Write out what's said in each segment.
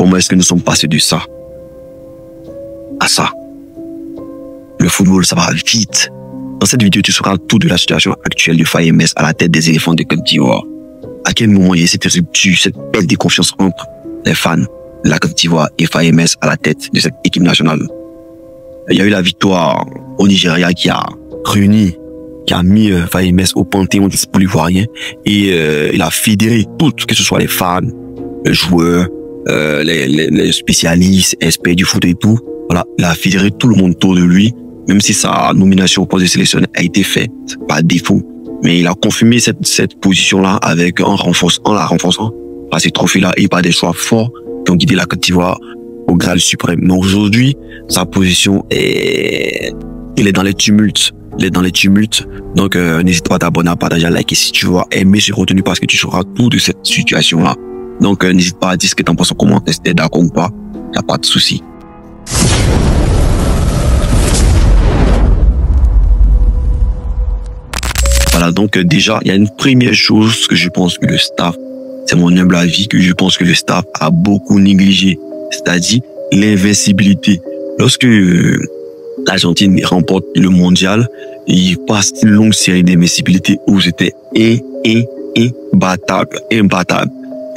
Comment est-ce que nous sommes passés de ça à ça? Le football, ça va vite. Dans cette vidéo, tu sauras tout de la situation actuelle du FAMS à la tête des éléphants de Côte d'Ivoire. À quel moment il y a cette rupture, cette perte de confiance entre les fans de la Côte d'Ivoire et FAMS à la tête de cette équipe nationale. Il y a eu la victoire au Nigeria qui a réuni, qui a mis FAMS au panthéon du football ivoirien et il a fédéré tout, que ce soit les fans, les joueurs, les spécialistes, experts du foot et tout. Voilà, il a fédéré tout le monde autour de lui, même si sa nomination au poste de sélectionneur a été faite par défaut. Mais il a confirmé cette position-là avec en la renforçant par ces trophées-là et par des choix forts qui ont guidé la Côte d'Ivoire au Graal suprême. Mais aujourd'hui, sa position est dans les tumultes. Il est dans les tumultes. Donc, n'hésite pas à t'abonner, à partager, à liker si tu veux aimer ce contenu parce que tu sauras tout de cette situation-là. Donc, n'hésite pas à dire ce que tu en penses en commentaire, si t'es d'accord ou pas. Il n'y a pas de souci. Voilà, donc déjà, il y a une première chose que je pense que le staff, c'est mon humble avis, que je pense que le staff a beaucoup négligé, c'est-à-dire l'invincibilité. Lorsque l'Argentine remporte le mondial, il passe une longue série d'invincibilité où c'était imbattable.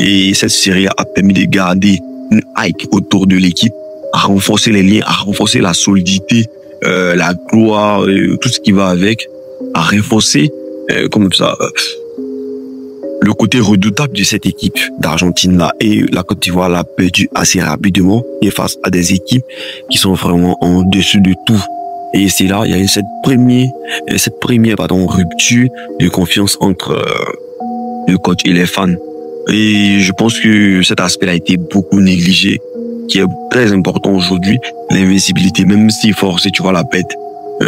Et cette série a permis de garder une hype autour de l'équipe, à renforcer les liens, à renforcer la solidité, la gloire, tout ce qui va avec, à renforcer comme ça le côté redoutable de cette équipe d'Argentine là. Et la Côte d'Ivoire l'a perdu assez rapidement et face à des équipes qui sont vraiment en dessus de tout. Et c'est là il y a eu cette première rupture de confiance entre le coach et les fans. Et je pense que cet aspect a été beaucoup négligé, qui est très important aujourd'hui, l'invincibilité, même si forcé tu vas la perdre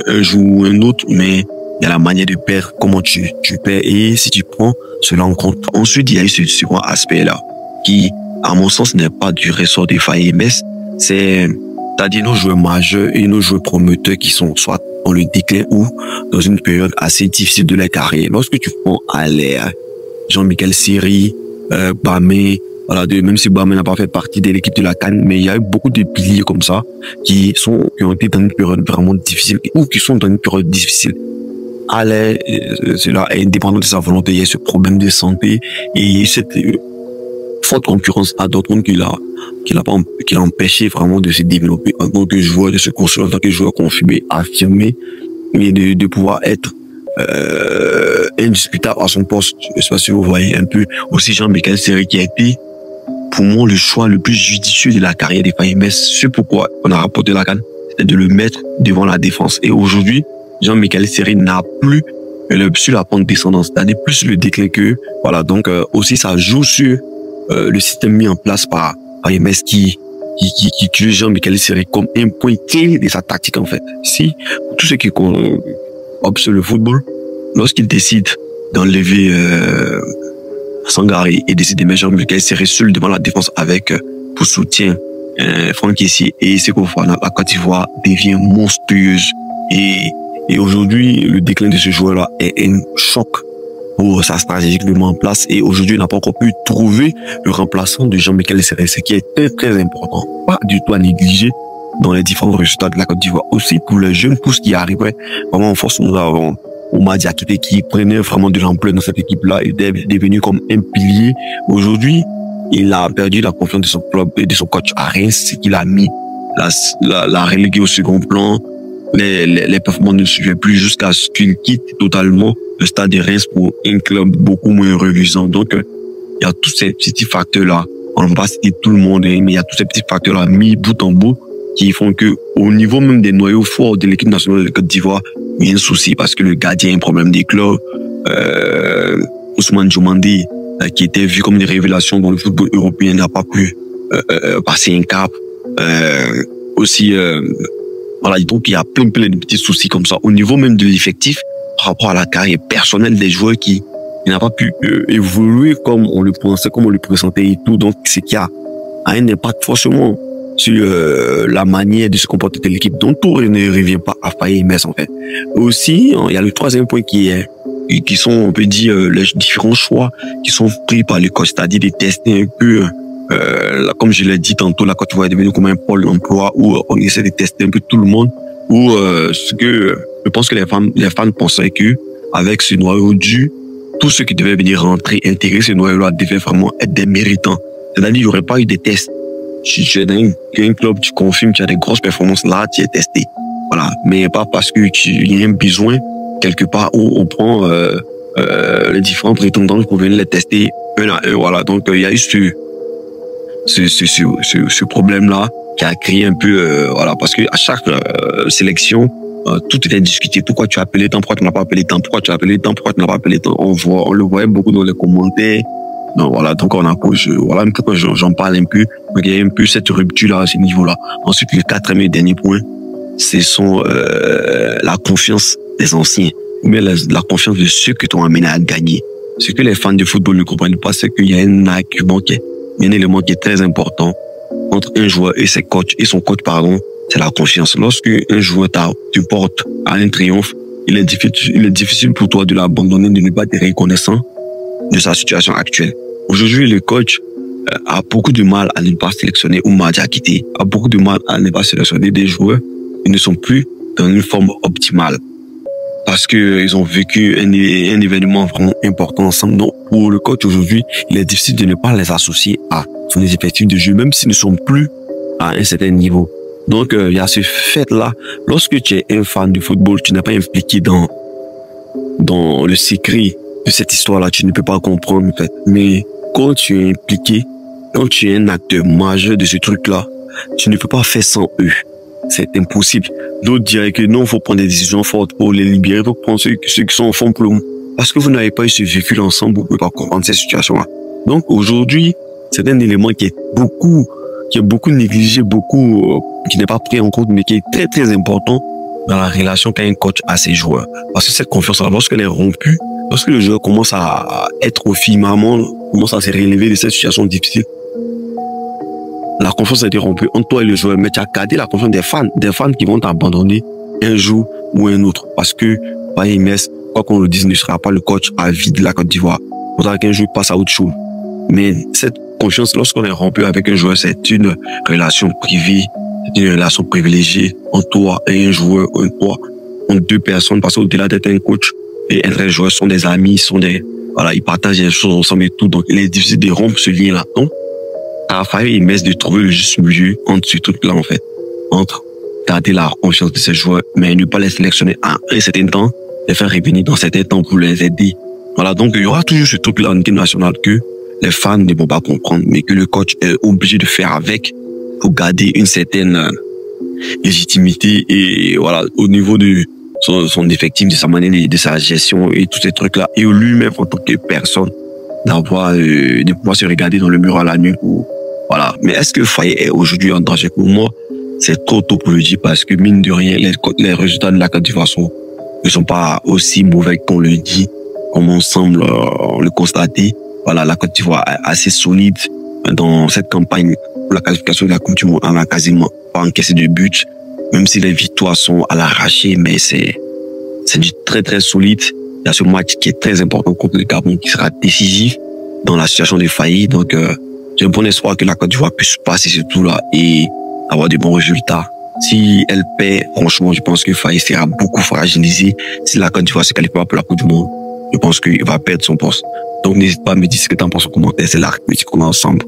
un jour ou un autre, mais il y a la manière de perdre, comment tu perds, et si tu prends cela en compte. Ensuite, il y a eu ce second aspect-là, qui, à mon sens, n'est pas du ressort des FAMS, c'est-à-dire nos joueurs majeurs et nos joueurs promoteurs qui sont soit dans le déclin ou dans une période assez difficile de leur carrière. Lorsque tu prends à l'air Jean-Michel Seri, Bamé, voilà, même si Bamé n'a pas fait partie de l'équipe de la CAN, mais il y a eu beaucoup de piliers comme ça qui ont été dans une période vraiment difficile ou qui sont dans une période difficile. Allez, cela est indépendant de sa volonté, il y a ce problème de santé et cette forte concurrence à Dortmund qui l'a empêché vraiment de se développer en tant que joueur, de se construire en tant que joueur confirmé, affirmé et de pouvoir être indiscutable à son poste. Je sais pas si vous voyez un peu aussi Jean-Michel Seri qui a été pour moi le choix le plus judicieux de la carrière des FAMS. C'est pourquoi on a rapporté la CAN, c'était de le mettre devant la défense. Et aujourd'hui, Jean-Michel Seri n'a plus sur la pente descendante, c'est-à-dire plus le déclin que voilà. Donc aussi ça joue sur le système mis en place par FAMS qui utilise Jean-Michel Seri comme un point clé de sa tactique en fait. Si pour tous ceux qui observent le football, lorsqu'il décide d'enlever Sangaré et décide de mettre Jean-Michel Seri seul devant la défense avec pour soutien Franck Kessié et Seko Fofana, la Côte d'Ivoire devient monstrueuse. Et aujourd'hui, le déclin de ce joueur-là est un choc pour sa stratégie qu'il met en place. Et aujourd'hui, il n'a pas encore pu trouver le remplaçant de Jean-Michel Seri, ce qui est très, très important. Pas du tout à négliger dans les différents résultats de la Côte d'Ivoire. Aussi, pour les jeunes pousses qui arrivaient vraiment en force, nous avons Oumar Diakité qui prenait vraiment de l'ampleur dans cette équipe-là. Il est devenu comme un pilier. Aujourd'hui, il a perdu la confiance de son club et de son coach à Reims, ce qu'il a mis la relégué au second plan. Les performances ne suivaient plus jusqu'à ce qu'il quitte totalement le stade de Reims pour un club beaucoup moins reluisant. Donc, il y a tous ces petits facteurs-là. On ne va pas citer tout le monde, mais il y a tous ces petits facteurs-là mis bout en bout qui font que, au niveau même des noyaux forts de l'équipe nationale de Côte d'Ivoire, il y a un souci parce que le gardien a un problème d'éclat. Ousmane Diomandé, qui était vu comme une révélation dans le football européen, n'a pas pu passer un cap. Voilà, donc il y a plein de petits soucis comme ça au niveau même de l'effectif par rapport à la carrière personnelle des joueurs qui n'a pas pu évoluer comme on le pensait, comme on le présentait et tout. Donc c'est qu'il y a un impact forcément sur la manière de se comporter de l'équipe. Donc tout ne revient pas à FAMS en fait. Aussi, il y a le troisième point qui sont, on peut dire, les différents choix qui sont pris par le coach, c'est-à-dire de tester un peu comme je l'ai dit tantôt, la Côte d'Ivoire est devenue comme un pôle d'emploi où on essaie de tester un peu tout le monde, où ce que je pense que les fans pensaient que avec ce noyau dur, tous ceux qui devaient venir rentrer, intégrer ce noyau-là devaient vraiment être des méritants. C'est-à-dire, il n'y aurait pas eu de tests. Si tu es dans un club, tu confirmes, tu as des grosses performances, là, tu es testé. Voilà. Mais pas parce que il y a un besoin, quelque part, où on prend les différents prétendants pour venir les tester un à un. Voilà. Donc, il y a eu ce problème-là qui a créé un peu, voilà, parce que à chaque sélection, tout était discuté. Pourquoi tu as appelé tant? Pourquoi tu n'as pas appelé tant? Pourquoi tu as appelé tant? Pourquoi tu n'as pas appelé tant? On le voyait beaucoup dans les commentaires. Donc voilà, donc voilà un peu quand j'en parle un peu, il y a un peu cette rupture-là à ce niveau-là. Ensuite, le quatrième et dernier point, ce sont la confiance des anciens, ou bien la confiance de ceux qui t'ont amené à gagner. Ce que les fans de football ne comprennent pas, c'est qu'il y a un argument un élément qui est très important entre un joueur et son coach, pardon, c'est la confiance. Lorsque un joueur te porte à un triomphe, il est difficile pour toi de l'abandonner, de ne pas être reconnaissant de sa situation actuelle. Aujourd'hui, le coach a beaucoup de mal à ne pas sélectionner, ou m'a déjà quitté, a beaucoup de mal à ne pas sélectionner des joueurs qui ne sont plus dans une forme optimale. Parce que ils ont vécu un événement vraiment important ensemble. Donc, pour le coach aujourd'hui, il est difficile de ne pas les associer à son effectif de jeu, même s'ils ne sont plus à un certain niveau. Donc, il y a ce fait-là. Lorsque tu es un fan du football, tu n'es pas impliqué dans le secret de cette histoire-là, tu ne peux pas comprendre, en fait. Mais quand tu es impliqué, quand tu es un acteur majeur de ce truc-là, tu ne peux pas faire sans eux. C'est impossible. D'autres diraient que non, il faut prendre des décisions fortes pour les libérer, pour prendre ceux qui sont en fond pour le moment. Parce que vous n'avez pas eu ce véhicule ensemble, vous ne pouvez pas comprendre cette situation-là. Donc aujourd'hui, c'est un élément qui est beaucoup négligé, qui n'est pas pris en compte, mais qui est très très important dans la relation qu'a un coach à ses joueurs. Parce que cette confiance-là, lorsqu'elle est rompue, lorsque le joueur commence à être au firmament, commence à se relever de cette situation difficile, la confiance a été rompue entre toi et le joueur, mais tu as gardé la confiance des fans qui vont t'abandonner un jour ou un autre. Parce que, Faye Imess, quoi qu'on le dise, ne sera pas le coach à vie de la Côte d'Ivoire. Il faudra qu'un jour passe à autre chose. Mais cette confiance, lorsqu'on est rompu avec un joueur, c'est une relation privée, c'est une relation privilégiée entre toi et un joueur, entre deux personnes, parce qu'au-delà d'être un coach et être un joueur, sont des amis, voilà, ils partagent des choses ensemble et tout. Donc, il est difficile de rompre ce lien-là. Donc, à Faye Imess de trouver le juste milieu entre ce truc-là, en fait. Entre garder la confiance de ces joueurs, mais ne pas les sélectionner à un certain temps, les faire revenir dans certains temps pour les aider. Voilà, donc il y aura toujours ce truc-là en équipe nationale que les fans ne vont pas comprendre, mais que le coach est obligé de faire avec pour garder une certaine légitimité et voilà, au niveau de son effectif, de sa manière, de sa gestion et tous ces trucs-là. Et lui-même, en tant que personne, de pouvoir se regarder dans le mur à la nuit. Voilà. Mais est-ce que Faye est aujourd'hui en danger? Pour moi, c'est trop tôt pour le dire parce que mine de rien, les résultats de la Côte d'Ivoire ne sont pas aussi mauvais qu'on le dit, comme on semble le constater. Voilà, la Côte d'Ivoire est assez solide dans cette campagne pour la qualification de la Coupe du Monde. On n'a quasiment pas encaissé de but, même si les victoires sont à l'arraché, mais c'est du très très solide. Il y a ce match qui est très important contre le Gabon qui sera décisif dans la situation de Faye. Donc, j'ai un bon espoir que la Côte d'Ivoire puisse passer ce tour-là et avoir de bons résultats. Si elle perd, franchement, je pense que Faye sera beaucoup fragilisé. Si la Côte d'Ivoire se qualifie pas pour la Coupe du Monde, je pense qu'il va perdre son poste. Donc, n'hésite pas à me dire ce que tu en penses en commentaire. C'est la critique qu'on a ensemble.